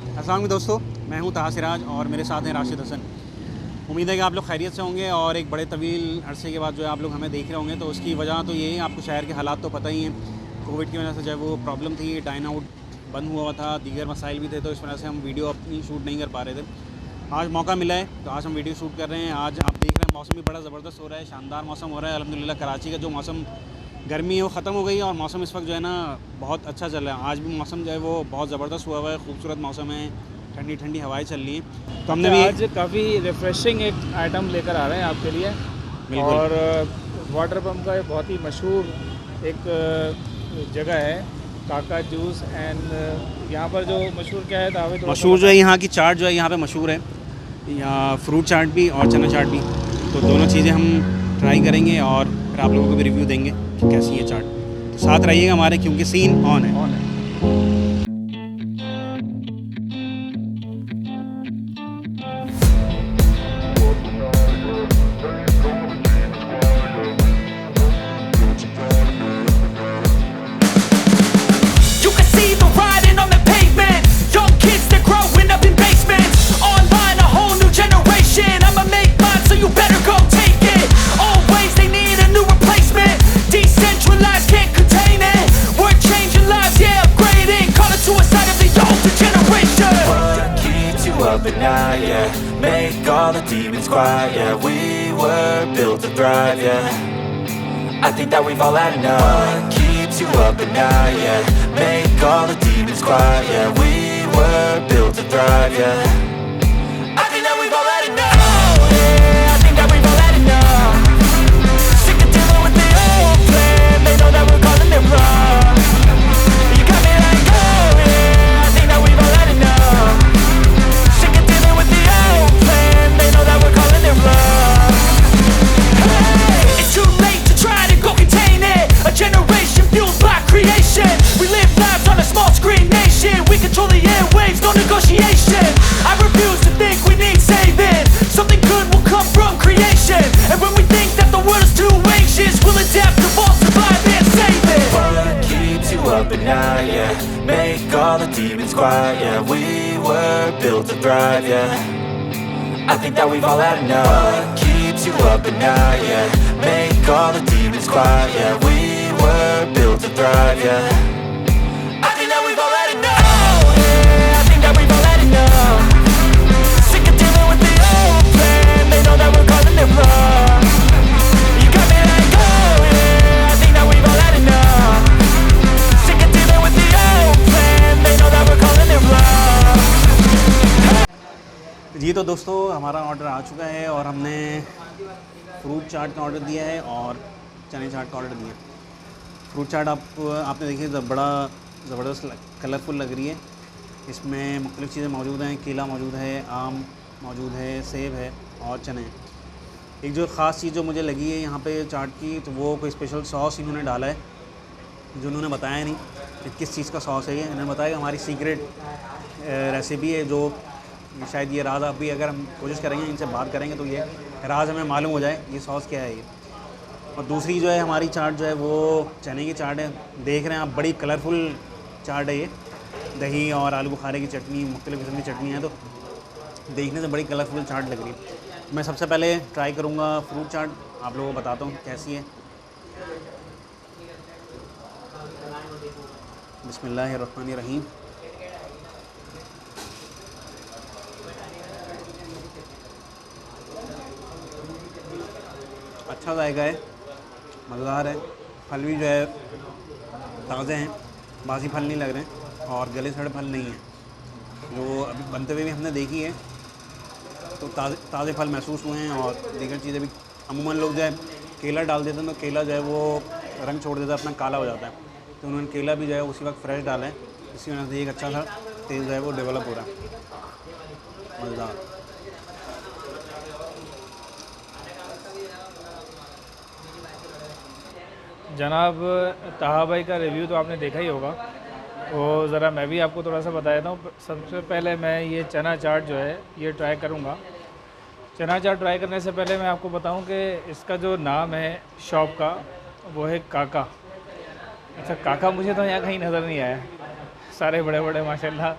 अस्सलाम वालेकुम दोस्तों, मैं हूं ताहा सिराज और मेरे साथ हैं राशिद हसन। उम्मीद है कि आप लोग खैरियत से होंगे और एक बड़े तवील अरसे के बाद जो है आप लोग हमें देख रहे होंगे। तो उसकी वजह तो ये है, आपको शहर के हालात तो पता ही हैं। कोविड की वजह से जो है वो प्रॉब्लम थी, डाइन आउट बंद हुआ था, दीगर मसाइल भी थे, तो इस वजह से हम वीडियो अपनी शूट नहीं कर पा रहे थे। आज मौका मिला है तो आज हम वीडियो शूट कर रहे हैं। आज आप देख रहे हैं मौसम भी बड़ा ज़बरदस्त हो रहा है, शानदार मौसम हो रहा है अल्हम्दुलिल्लाह। कराची का जो मौसम गर्मी है वो ख़त्म हो गई है और मौसम इस वक्त जो है ना बहुत अच्छा चल रहा है। आज भी मौसम जो है वो बहुत ज़बरदस्त हुआ है, खूबसूरत मौसम है, ठंडी ठंडी हवाएं चल रही हैं। तो हमने भी आज काफ़ी रिफ़्रेशिंग एक आइटम लेकर आ रहे हैं आपके लिए। और वाटर पम्प का बहुत ही मशहूर एक जगह है काका जूस एंड यहाँ पर जो मशहूर क्या है दावे तो मशहूर जो है यहाँ की चाट जो है यहाँ पे मशहूर है, यहाँ फ्रूट चाट भी और चना चाट भी। तो दोनों चीज़ें हम ट्राई करेंगे और फिर आप लोगों को भी रिव्यू देंगे कि कैसी है चाट। तो साथ रहिएगा हमारे, क्योंकि सीन ऑन है। At night, yeah. Make all the demons quiet, yeah. We were built to thrive, yeah. I think that we've all had enough. What keeps you up at night, yeah. Make all the demons quiet, yeah. We were built to thrive, yeah. I think that we've all had enough. Oh, yeah, I think that we've all had enough. Sick of dealing with the old plan. They know that we're calling it wrong. You got me like, oh, yeah, I think that we've all had enough. Generation fueled by creation. We live lives on a small screen nation. We control the airwaves, no negotiation. I refuse to think we need saving. Something good will come from creation. And when we think that the world is too anxious, we'll adapt, evolve, survive and save it. What keeps you up at night, yeah. Make all the demons quiet, yeah. We were built to thrive, yeah. I think that we've all had enough. What keeps you up at night, yeah. Make all the demons quiet, yeah. We were built to thrive, yeah. I think that we've all had enough. Oh, yeah, I think that we've all had enough. Sick of dealing with the old plan. They know that we're calling it wrong. You got me like, oh, yeah, I think that we've all had enough. Sick of dealing with the old plan. They know that we're calling it wrong. जी तो दोस्तों, हमारा order आ चुका है और हमने fruit चाट का order दिया है और चने चाट का ऑर्डर दिया है। फ्रूट चाट आपने देखी बड़ा ज़बरदस्त कलरफुल लग रही है। इसमें मुख्तलिफ़ चीज़ें मौजूद हैं, केला मौजूद है, आम मौजूद है, सेब है और चने। एक जो ख़ास चीज़ जो मुझे लगी है यहाँ पे चाट की, तो वो कोई स्पेशल सॉस इन्होंने डाला है जो उन्होंने बताया नहीं कि किस चीज़ का सॉस है। ये इन्होंने बताया कि हमारी सीक्रेट रेसिपी है, जो शायद ये राज आप भी अगर हम कोशिश करेंगे, इनसे बात करेंगे तो ये राज हमें मालूम हो जाए ये सॉस क्या है ये। और दूसरी जो है हमारी चाट जो है वो चने की चाट है। देख रहे हैं आप, बड़ी कलरफुल चाट है ये। दही और आलू बुखारे की चटनी, मुख्तलिफ़ किस्म की चटनी है, तो देखने से बड़ी कलरफुल चाट लग रही है। मैं सबसे पहले ट्राई करूँगा फ्रूट चाट, आप लोगों को बताता हूँ कैसी है। बिस्मिल्लाहिर्रहमानिर्रहीम। अच्छा जायका है, मज़ेदार है। फल भी जो है ताज़े हैं, बासी फल नहीं लग रहे हैं और गले सड़े फल नहीं हैं। जो अभी बनते हुए भी हमने देखी है तो ताज़े फल महसूस हुए हैं। और दीगर चीज़ें भी, अमूमन लोग जो है केला डाल देते हैं तो केला जो है वो रंग छोड़ देता है, अपना काला हो जाता है। तो उन्होंने केला भी जो है उसी वक्त फ्रेश डाला है, इसी वजह से एक अच्छा सा टेस्ट जो है वो डेवलप हो रहा है। मज़ेदार। जनाब ताहा भाई का रिव्यू तो आपने देखा ही होगा, तो ज़रा मैं भी आपको थोड़ा सा बता देता हूँ। सबसे पहले मैं ये चना चाट जो है ये ट्राई करूँगा। चना चाट ट्राई करने से पहले मैं आपको बताऊं कि इसका जो नाम है शॉप का वो है काका। अच्छा, काका मुझे तो यहाँ कहीं नज़र नहीं आया। सारे बड़े बड़े माशाल्लाह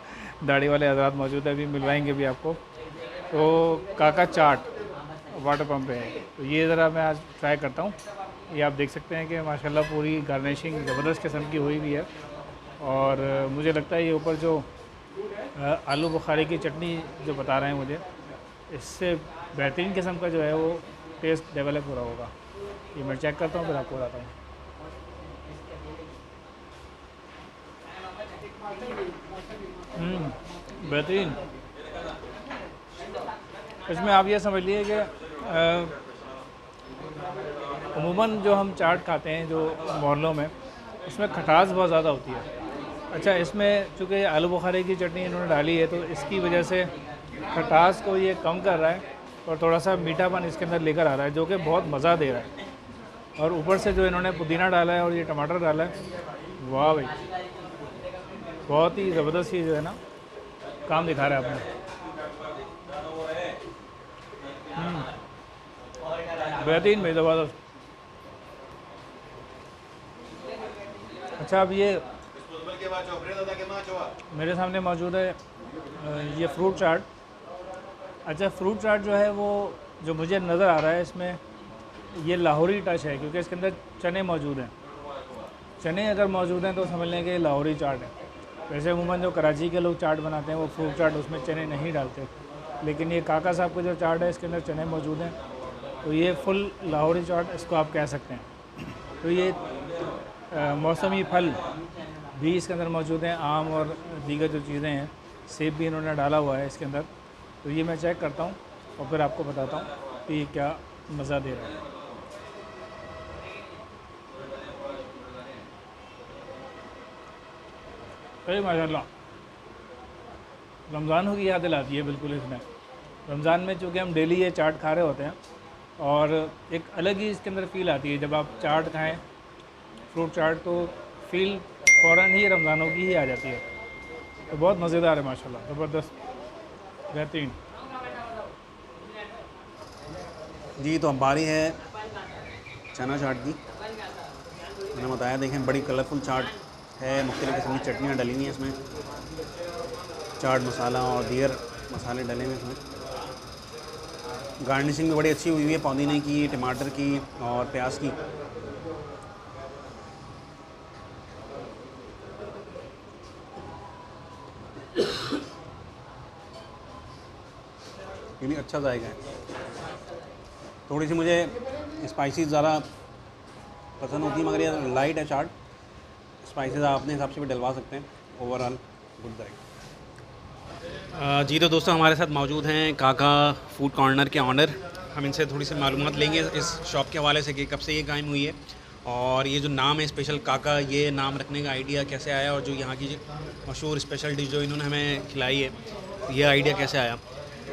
दाढ़ी वाले हजरात मौजूद है, अभी मिलवाएंगे भी आपको। तो काका चाट वाटर पम्प पे है, तो ये ज़रा मैं आज ट्राई करता हूँ। ये आप देख सकते हैं कि माशाल्लाह पूरी गार्निशिंग ज़बरदस्त किस्म की हुई भी है। और मुझे लगता है ये ऊपर जो आलू बुखारे की चटनी जो बता रहे हैं मुझे, इससे बेहतरीन किस्म का जो है वो टेस्ट डेवलप हो रहा होगा। ये मैं चेक करता हूँ फिर आपको बताता हूँ। बेहतरीन। इसमें आप ये समझ लिए कि अमूमन जो हम चाट खाते हैं जो मोहल्लों में, उसमें खटास बहुत ज़्यादा होती है। अच्छा, इसमें चूँकि आलू बुखारे की चटनी इन्होंने डाली है तो इसकी वजह से खटास को ये कम कर रहा है और थोड़ा सा मीठापन इसके अंदर लेकर आ रहा है, जो कि बहुत मज़ा दे रहा है। और ऊपर से जो इन्होंने पुदीना डाला है और ये टमाटर डाला है, वाह भाई, बहुत ही ज़बरदस्त चीज़ जो है ना, काम दिखा रहा है आपने। बेहतरीन भाई, ज़बरदस्त। अच्छा, अब ये मेरे सामने मौजूद है ये फ्रूट चाट। अच्छा, फ्रूट चाट जो है वो जो मुझे नज़र आ रहा है इसमें ये लाहौरी टच है, क्योंकि इसके अंदर चने मौजूद हैं। चने अगर मौजूद हैं तो समझ लें कि ये लाहौरी चाट है। वैसे अमूमन जो कराची के लोग चाट बनाते हैं वो फ्रूट चाट, उसमें चने नहीं डालते, लेकिन ये काका साहब का जो चाट है इसके अंदर चने मौजूद हैं, तो ये फुल लाहौरी चाट इसको आप कह सकते हैं। तो ये मौसमी फल भी इसके अंदर मौजूद हैं, आम और दीगर जो चीज़ें हैं, सेब भी इन्होंने डाला हुआ है इसके अंदर। तो ये मैं चेक करता हूँ और फिर आपको बताता हूँ कि ये क्या मज़ा दे रहा है। अरे माशाल्लाह, रमज़ान की याद दिलाती है बिल्कुल इसमें। रमज़ान में चूँकि हम डेली ये चाट खा रहे होते हैं और एक अलग ही इसके अंदर फ़ील आती है जब आप चाट खाएं, फ्रूट चाट, तो फ़ील फ़ौरन ही रमज़ानों की ही आ जाती है। तो बहुत मज़ेदार है माशाल्लाह, ज़बरदस्त, बेहतरीन। जी, तो अब बारी है चना चाट की। मैंने बताया, देखें बड़ी कलरफुल चाट है, मुख्तलिफ़ किस्म की चटनियाँ डली हुई हैं इसमें, चाट मसाला और दीगर मसाले डले हुए इसमें। गार्निशिंग भी बड़ी अच्छी हुई है, पुदीने की, टमाटर की और प्याज की। ये भी अच्छा जाएगा है। थोड़ी सी मुझे स्पाइसी ज़्यादा पसंद होती है, मगर ये लाइट है चाट, स्पाइसेस आप अपने हिसाब से भी डलवा सकते हैं। ओवरऑल गुड जाएगा। जी, तो दोस्तों हमारे साथ मौजूद हैं काका फूड कॉर्नर के ऑनर। हम इनसे थोड़ी सी मालूमात लेंगे इस शॉप के हवाले से कि कब से ये कायम हुई है और ये जो नाम है स्पेशल काका, ये नाम रखने का आइडिया कैसे आया, और जो यहाँ की मशहूर स्पेशल डिश जो इन्होंने हमें खिलाई है, ये आइडिया कैसे आया।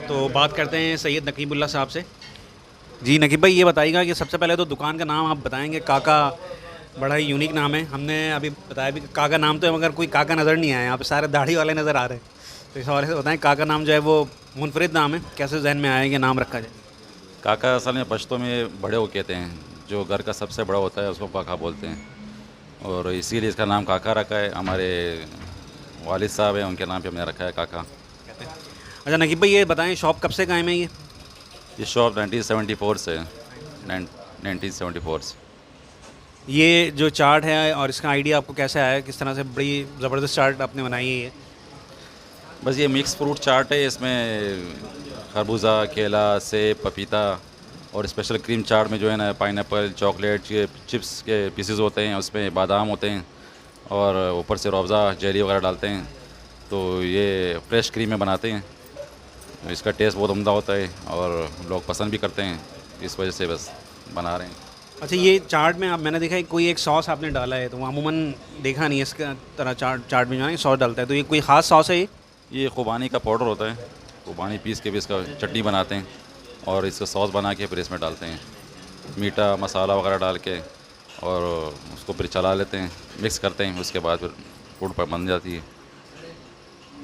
तो बात करते हैं सैयद नकीबुल्लाह साहब से। जी नकीब भाई, ये बताइएगा कि सबसे पहले तो दुकान का नाम आप बताएंगे। काका बड़ा ही यूनिक नाम है, हमने अभी बताया भी काका नाम तो है, मगर कोई काका नज़र नहीं आया, यहाँ पे सारे दाढ़ी वाले नज़र आ रहे हैं। तो इस हवाले से बताएं, काका नाम जो है वो मुनफरिद नाम है, कैसे जहन में आया कि नाम रखा जाए। काका असल में पश्तो में बड़े हो कहते हैं, जो घर का सबसे बड़ा होता है उसको काका बोलते हैं, और इसीलिए इसका नाम काका रखा है। हमारे वालिद साहब हैं, उनके नाम पे हमने रखा है काका। अच्छा नकीब भाई, ये बताएं शॉप कब से कायम है ये शॉप 1974 से 1974 से। ये जो चाट है और इसका आइडिया आपको कैसे आया, किस तरह से बड़ी ज़बरदस्त चाट आपने बनाई है ये? बस ये मिक्स फ्रूट चाट है, इसमें खरबूजा, केला, सेब, पपीता और स्पेशल क्रीम चाट में जो है ना पाइनएप्पल, चॉकलेट के चिप्स के पीसेस होते हैं, उसमें बादाम होते हैं और ऊपर से रूअफ़ज़ा जेली वगैरह डालते हैं। तो ये फ्रेश क्रीम में बनाते हैं, इसका टेस्ट बहुत उम्दा होता है और लोग पसंद भी करते हैं, इस वजह से बस बना रहे हैं। अच्छा, ये चाट में आप मैंने देखा है कोई एक सॉस आपने डाला है, तो अमूमन देखा नहीं है इसका तरह चाट में जो है सॉस डालता है, तो ये कोई ख़ास सॉस है ये खुबानी का पाउडर होता है, खुबानी पीस के भी इसका चटनी बनाते हैं और इसका सॉस बना के फिर इसमें डालते हैं, मीठा मसाला वगैरह डाल के, और उसको फिर चला लेते हैं, मिक्स करते हैं, उसके बाद फिर फूड पर बन जाती है।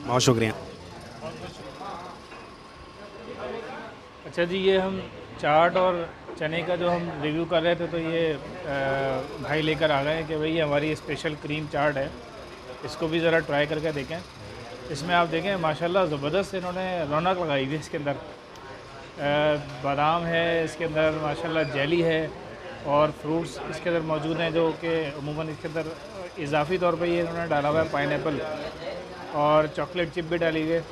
बहुत शुक्रिया। अच्छा जी, ये हम चाट और चने का जो हम रिव्यू कर रहे थे, तो ये भाई लेकर आ गए हैं कि भाई हमारी स्पेशल क्रीम चाट है, इसको भी ज़रा ट्राई करके देखें। इसमें आप देखें माशाल्लाह ज़बरदस्त इन्होंने रौनक लगाई हुई है। इसके अंदर बादाम है, इसके अंदर माशाल्लाह जेली है और फ्रूट्स इसके अंदर मौजूद हैं जो कि अमूमन इसके अंदर इजाफी तौर पे ये इन्होंने डाला हुआ है पाइनएप्पल और चॉकलेट चिप भी डाली हुई है।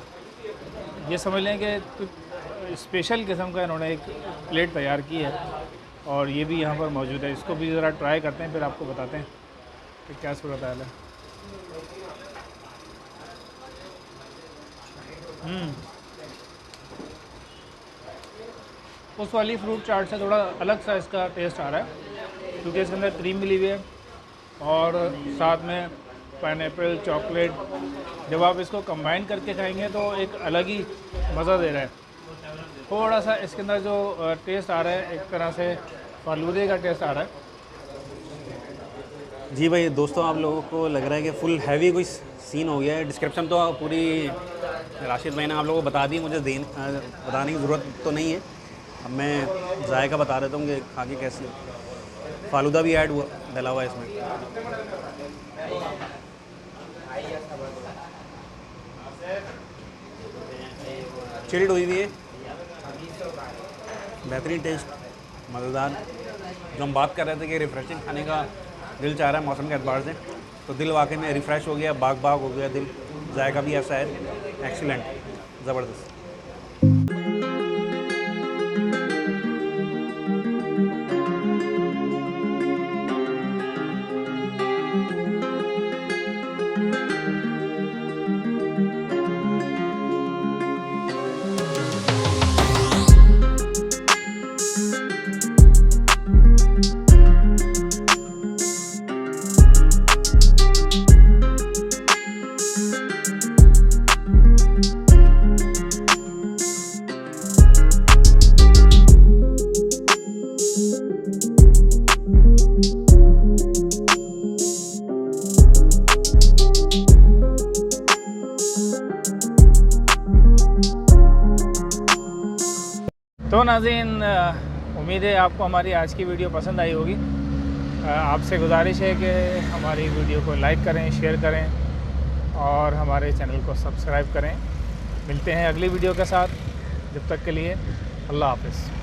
ये समझ लें कि स्पेशल किस्म का इन्होंने एक प्लेट तैयार की है और ये भी यहाँ पर मौजूद है। इसको भी ज़रा ट्राई करते हैं, फिर आपको बताते हैं कि क्या सूरत हाल है। उस वाली फ्रूट चाट से थोड़ा अलग सा इसका टेस्ट आ रहा है क्योंकि इसके अंदर क्रीम मिली हुई है और साथ में पाइनएप्पल चॉकलेट। जब आप इसको कंबाइन करके खाएंगे तो एक अलग ही मज़ा दे रहा है। थोड़ा सा इसके अंदर जो टेस्ट आ रहा है एक तरह से फालूदे का टेस्ट आ रहा है। जी भाई दोस्तों, आप लोगों को लग रहा है कि फुल हैवी कोई सीन हो गया है। डिस्क्रिप्शन तो पूरी राशिद भाई ने आप लोगों को बता दी, मुझे बताने की ज़रूरत तो नहीं है। अब मैं जायका बता देता हूँ कि खा के कैसे। फालूदा भी ऐड हुआ डला हुआ है इसमें। चिल्ड हुई हुई है, बेहतरीन टेस्ट, मज़ेदार। जो हम बात कर रहे थे कि रिफ़्रेशिंग खाने का दिल चाह रहा है मौसम के एतबार से, तो दिल वाकई में रिफ़्रेश हो गया, बाग बाग हो गया दिल। जायका भी ऐसा है, एक्सीलेंट, ज़बरदस्त। तो नाज़रीन, उम्मीद है आपको हमारी आज की वीडियो पसंद आई होगी। आपसे गुजारिश है कि हमारी वीडियो को लाइक करें, शेयर करें और हमारे चैनल को सब्सक्राइब करें। मिलते हैं अगली वीडियो के साथ, जब तक के लिए अल्लाह हाफ़िज़।